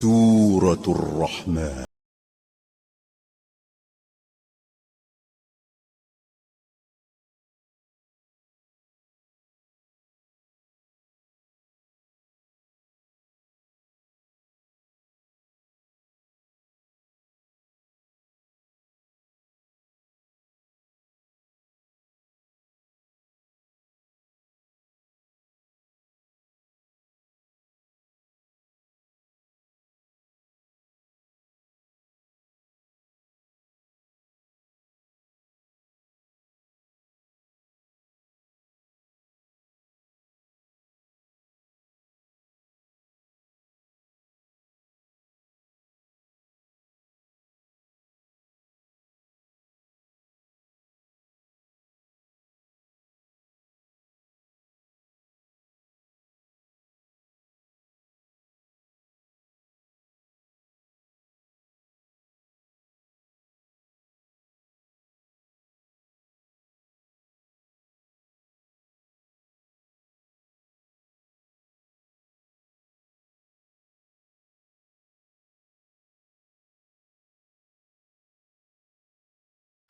سورة الرحمن.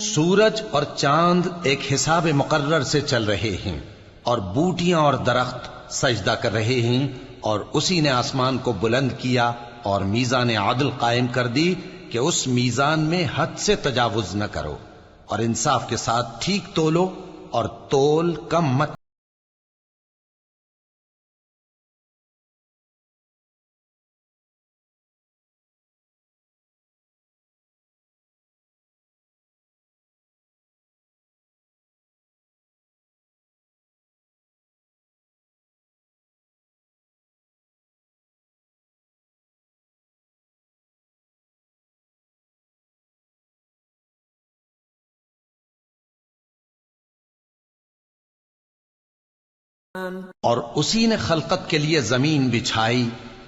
सूरज और चांद एक हिसाब मुकर्रर से चल रहे हैं और बूटियां और दरख्त सजदा कर रहे हैं, और उसी ने आसमान को बुलंद किया और मीज़ान आदल कायम कर दी कि उस मीज़ान में हद से तजावुज न करो, और इंसाफ के साथ ठीक तोलो और तोल कम मत। और उसी ने खलकत के लिए जमीन बिछाई,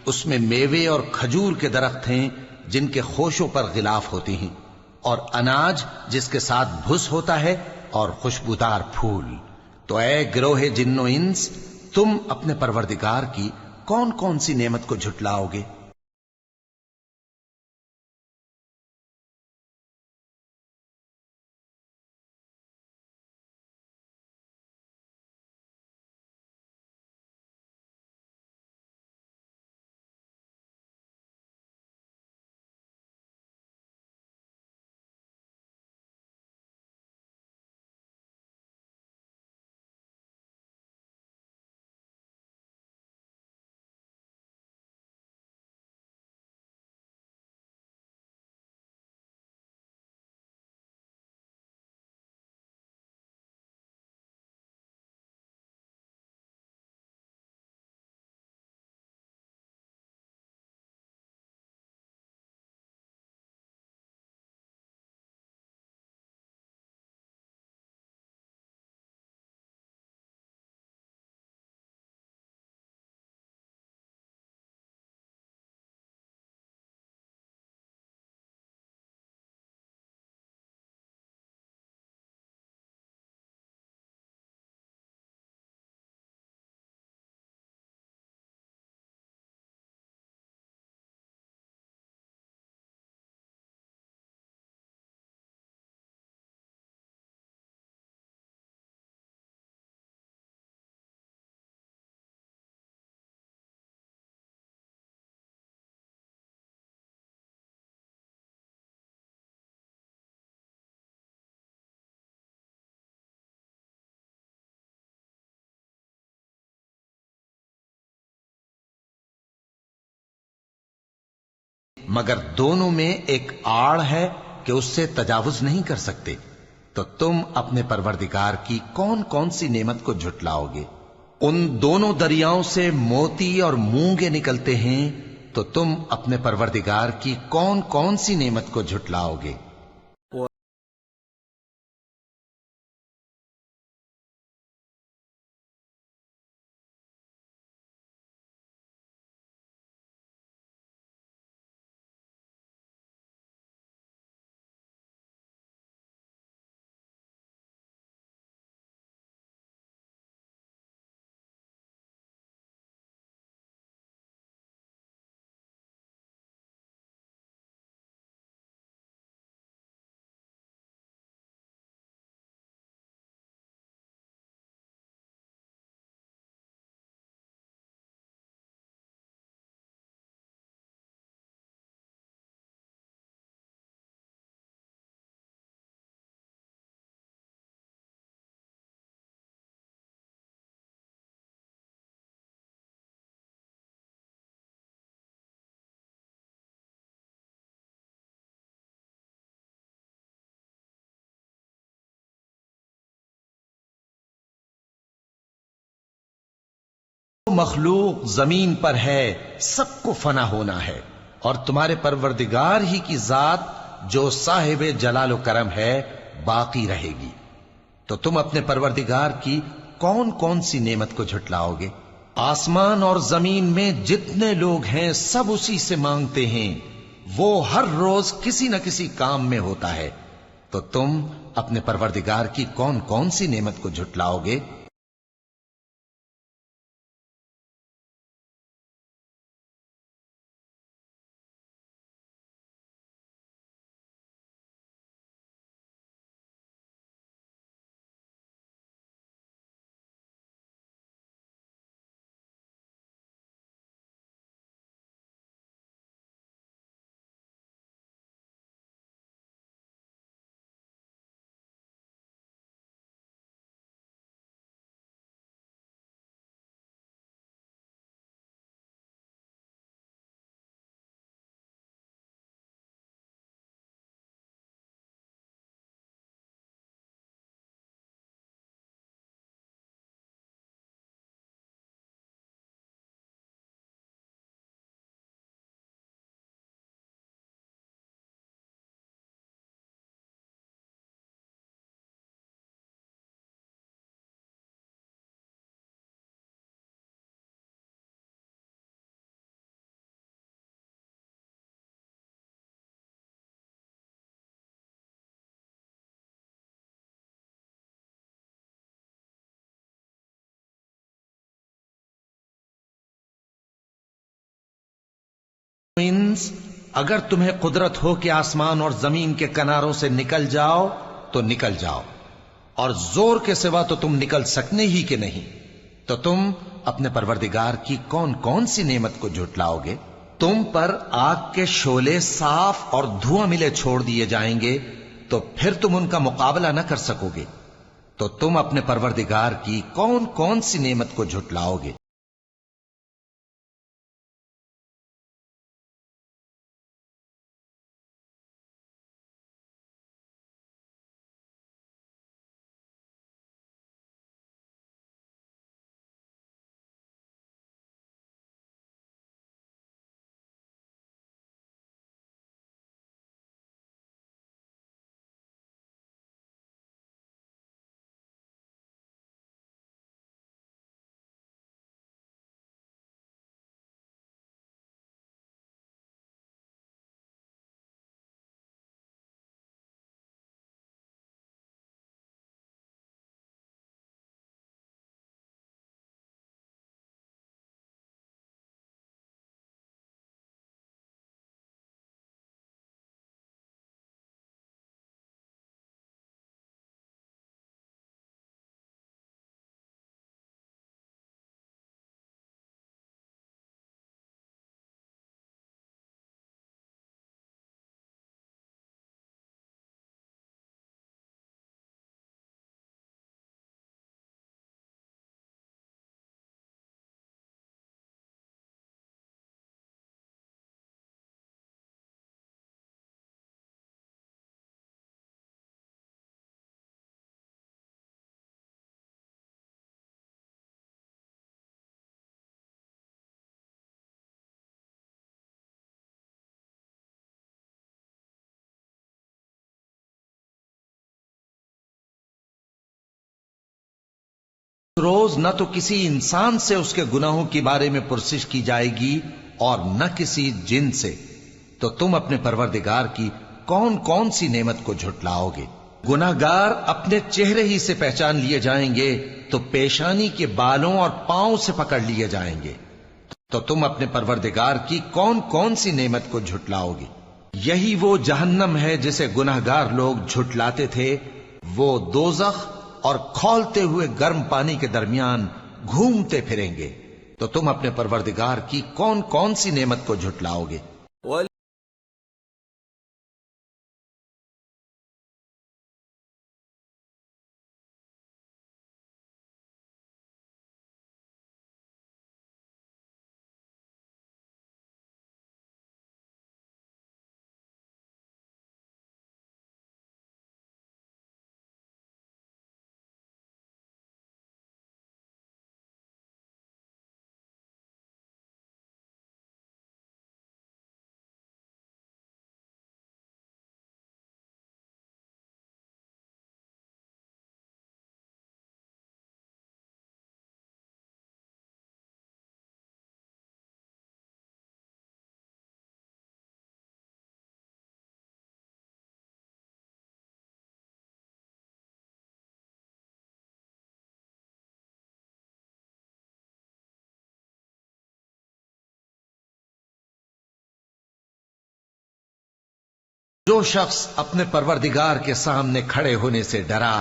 उसमें मेवे और खजूर के दरख्त हैं जिनके खोशों पर गिलाफ होती हैं, और अनाज जिसके साथ भुस होता है, और खुशबूदार फूल। तो ऐ गिरोहे जिन्नो इंस, तुम अपने परवरदिगार की कौन कौन सी नेमत को झुटलाओगे? मगर दोनों में एक आड़ है कि उससे तजावुज नहीं कर सकते। तो तुम अपने परवरदिगार की कौन कौन सी नेमत को झुटलाओगे? उन दोनों दरियाओं से मोती और मूंगे निकलते हैं, तो तुम अपने परवरदिगार की कौन कौन सी नेमत को झुटलाओगे? मखलूक जमीन पर है सबको फना होना है, और तुम्हारे परवरदिगार ही की जात जो साहिब जलाल करम है बाकी रहेगी। तो तुम अपने परवरदिगार की कौन कौन सी नेमत को झुटलाओगे? आसमान और जमीन में जितने लोग हैं सब उसी से मांगते हैं, वो हर रोज किसी न किसी काम में होता है। तो तुम अपने परवरदिगार की कौन कौन सी नेमत को झुटलाओगे? मीन्स अगर तुम्हें कुदरत हो कि आसमान और जमीन के किनारों से निकल जाओ तो निकल जाओ, और जोर के सिवा तो तुम निकल सकने ही के नहीं। तो तुम अपने परवरदिगार की कौन कौन सी नेमत को झुटलाओगे? तुम पर आग के शोले साफ और धुआं मिले छोड़ दिए जाएंगे, तो फिर तुम उनका मुकाबला न कर सकोगे। तो तुम अपने परवरदिगार की कौन कौन सी नेमत को झुटलाओगे? रोज न तो किसी इंसान से उसके गुनाहों के बारे में पुरसिश की जाएगी और न किसी जिन से। तो तुम अपने परवरदिगार की कौन कौन सी नेमत को झुटलाओगे? गुनाहगार अपने चेहरे ही से पहचान लिए जाएंगे, तो पेशानी के बालों और पांव से पकड़ लिए जाएंगे। तो तुम अपने परवरदिगार की कौन कौन सी नेमत को झुटलाओगे? यही वो जहन्नम है जिसे गुनाहगार लोग झुटलाते थे। वो दोजख और खौलते हुए गर्म पानी के दरमियान घूमते फिरेंगे। तो तुम अपने परवरदिगार की कौन कौन सी नेमत को झुटलाओगे? जो शख्स अपने परवरदिगार के सामने खड़े होने से डरा,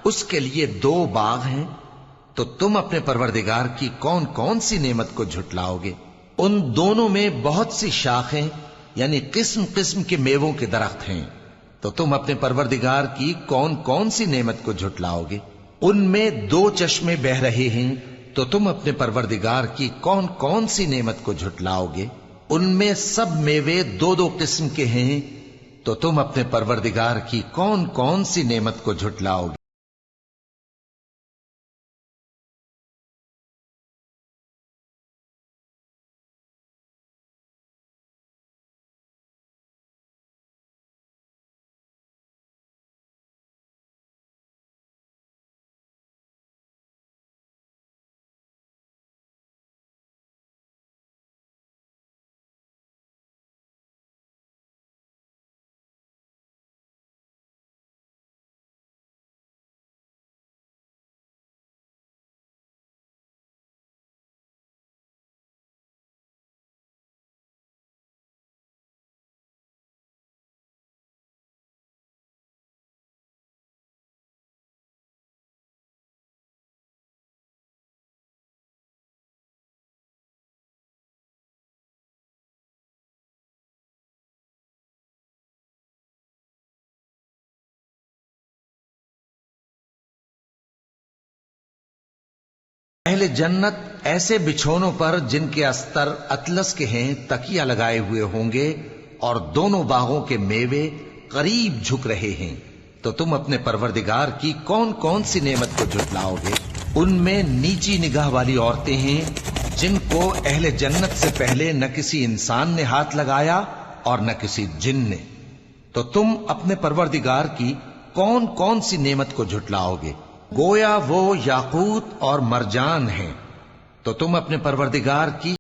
उसके लिए 2 बाग हैं, तो तुम अपने परवरदिगार की कौन कौन सी नेमत को झुटलाओगे? उन दोनों में बहुत सी शाखें यानी किस्म किस्म के मेवों के दरख्त हैं, तो तुम अपने परवरदिगार की कौन कौन सी नेमत को झुटलाओगे? उनमें 2 चश्मे बह रहे हैं, तो तुम अपने परवरदिगार की कौन कौन सी नेमत को झुटलाओगे? उनमें सब मेवे 2-2 किस्म के हैं, तो तुम अपने परवरदिगार की कौन कौन सी नेमत को झुटलाओगे? अहले जन्नत ऐसे बिछोनों पर जिनके अस्तर अतलस के हैं तकिया लगाए हुए होंगे और दोनों बागों के मेवे करीब झुक रहे हैं, तो तुम अपने परवरदिगार की कौन कौन सी नेमत को झुटलाओगे? उनमें नीची निगाह वाली औरतें हैं जिनको अहले जन्नत से पहले न किसी इंसान ने हाथ लगाया और न किसी जिन ने, तो तुम अपने परवरदिगार की कौन कौन सी नेमत को झुटलाओगे? गोया वो याकूत और मरजान हैं, तो तुम अपने परवरदिगार की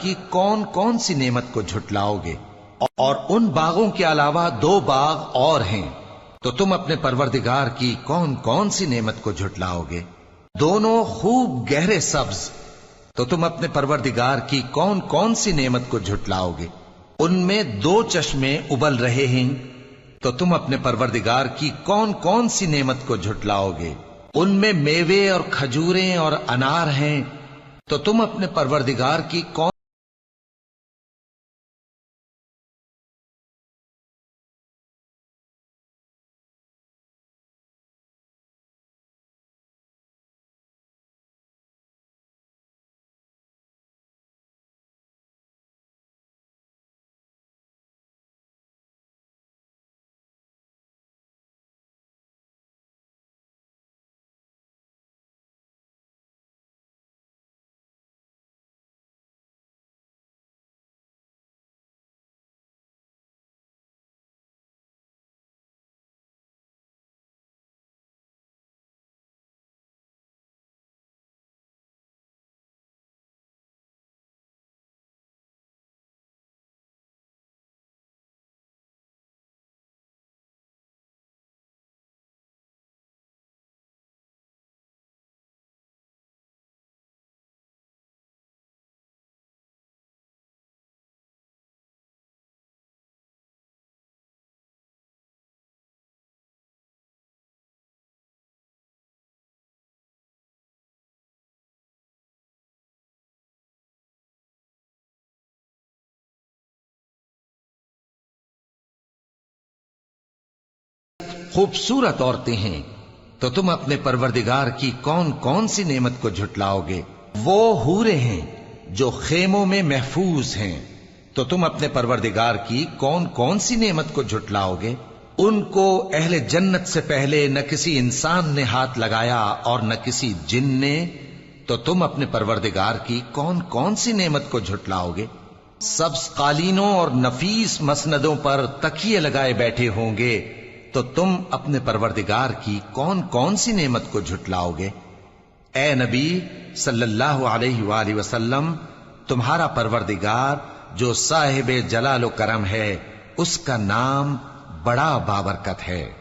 की कौन कौन सी नेमत को झुटलाओगे? और उन बागों के अलावा 2 बाग और हैं, तो तुम अपने परवरदिगार की कौन कौन सी नेमत को झुटलाओगे? दोनों खूब गहरे सब्ज, तो तुम अपने परवरदिगार की कौन कौन सी नेमत को झुटलाओगे? उनमें 2 चश्मे उबल रहे हैं, तो तुम अपने परवरदिगार की कौन कौन सी नेमत को झुटलाओगे? उनमें मेवे और खजूरें और अनार हैं, तो तुम अपने परवरदिगार की कौन खूबसूरत औरतें हैं, तो तुम अपने परवरदिगार की कौन कौन सी नेमत को झुटलाओगे? वो हूरे हैं जो खेमों में महफूज हैं, तो तुम अपने परवरदिगार की कौन कौन सी नेमत को झुटलाओगे? उनको अहले जन्नत से पहले न किसी इंसान ने हाथ लगाया और न किसी जिन ने, तो तुम अपने परवरदिगार की कौन कौन सी नेमत को झुटलाओगे? सब्ज कालीनों और नफीस मसनदों पर तकिए लगाए बैठे होंगे, तो तुम अपने परवरदिगार की कौन कौन सी नेमत को झुटलाओगे? ए नबी सल्लल्लाहु अलैहि वसल्लम, तुम्हारा परवरदिगार जो साहिबे जलाल व करम है, उसका नाम बड़ा बाबरकत है।